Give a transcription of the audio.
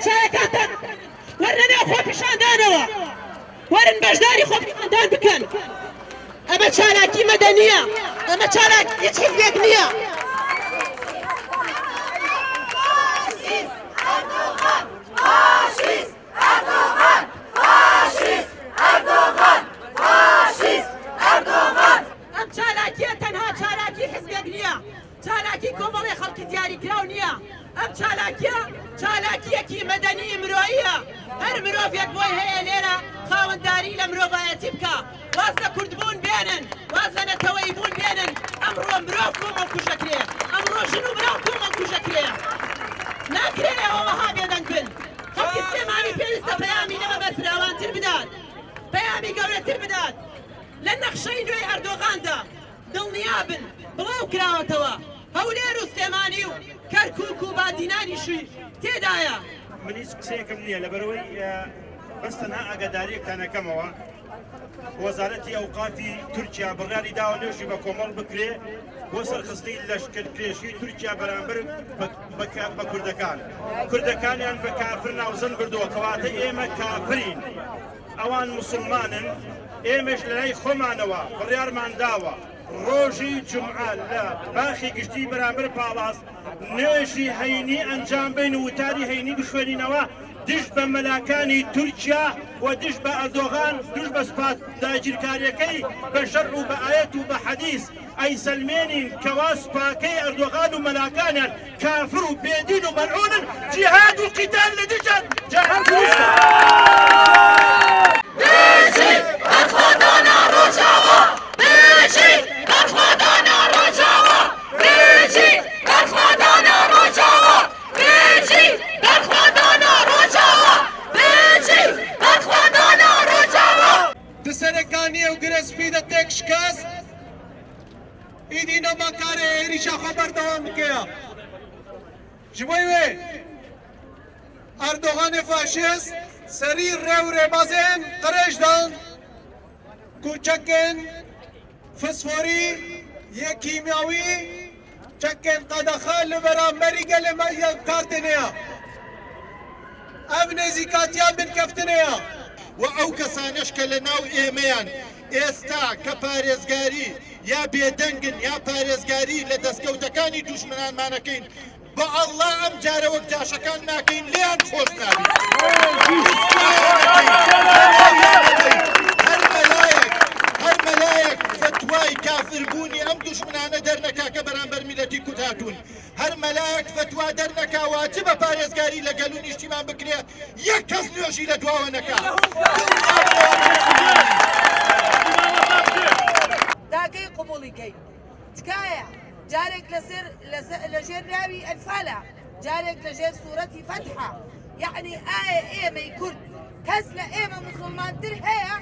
چایەکاتان وەرنە نێو خۆپیشاندانەوە وەرن بەشداری خۆپیشاندان بکەن ئەمە چالاکی مەدەنیە ئەمە چالاکی هیچ حیزبێک نییە ئەم چالاکیە تەنها چالاکی حیزبێک نییە چالاکی کۆمەڵی خەڵکی دیاریکراو نییە ئەم چالاکیە چالاکیەکی مەدەنی مرۆییە هەر مرۆڤێک بۆی هەیە لێرە خاوەندداری لە مرۆڤایەتی بکە واز لە کوردبوون بێنن واز لە نەتەوەی بوون بێنن ئەمڕۆ مرۆڤ کۆمەڵ کوژەکرێ ئەمڕۆ ژن و مراو کۆمەڵ کوژەکرێ ناکرێ ئەوەها بێدەنگ بن خەڵکی سلێمانی پێویستە پەیامی لەمە بەرفراوانتر بدات پەیامی گەورەتر بدات لە نەخشەی نوێی ئەردۆغاندا دڵنیابن بڵاو کراوەتەوە هەولێر و سلێمانی و کەرکووک و بادینانیشی تێدایە من هیچ قسەیەکم نییە لەبەرەوەی بەس تەنها ئاگاداریەکتان ئەەکەمەوە وەزارەتی ئەوقافی تورکیا بڕیاری داوە نوێژی بە کۆمەڵ بکرێ بۆ سەرخستنی لەشکرکێشی تورکیا بەرامبەر بە کوردەکانیان بە کافر ناوزەن بردووە کەواتە ئێمە کافرین ئەوان مسلمانن ئێمەش لە لای خۆمانەوە بڕیارمان داوە ڕۆژی جمعە لە باخی گشتی بەرامبەر پاڵاس نوێژی هەینی ئەنجام بین و وتاری هەینی بشوێنینەوە دشت بە مەلاکانی تورکیا و دشت بە ئەردۆغان دشت بە سوپات داگیرکاریەکەی بە شەرع و بە ئایەت و بە حەدیث ئەی سەلمێنین کەوا سوپاکەی ئەردۆغان و مەلاکانیان کافر و بێدین و مەلعونن جیهاد و قیتال لە دژان جاهان دروستە سەرەکانیە و گرەسپیدە تێک شکست ئیدی نەماکارێ عێریشە خۆ بەردەوام بکەیە ji bo wê Erdoganê faşîst serî rêw rêbazên qirêj dan ku çekên fosforî yê kîmyawî çekên qedexe li beramberî gelê me ya kartê ya ev nêzîkatiya binkeftine ya و ئەو کەسانش کە لە ناو ئێمەیان ئێستا کە پارێزگاری یا بێدەنگن یا پارێزگاری لە دەستکەوتەکانی دوژمنانمانەکەین بە ئەڵڵا ئەم جارە وەک جاشەکان ناکەین لیان خۆش نابین هەر مەلایەک فتوای کافربوونی ئەم دوژمنانە دەرنەکا کە بەرامبەر میلەتی کوت هاتوون هەر مەلایەک فتوا دەرنەکا واجبە پارێزگاری لە گەل و نیشتیمان بکرێ یەک کەس نوێژی لە دواوە نەکا داگەی قبوڵیکەی تکایە جارێک لەژێر راوی ئەلفالە جارێک لەژێر سوورەتی فەتحە یعنی ئایا ئێمەی کورد کەس لە ئێمە موسڵمانتر هەیە؟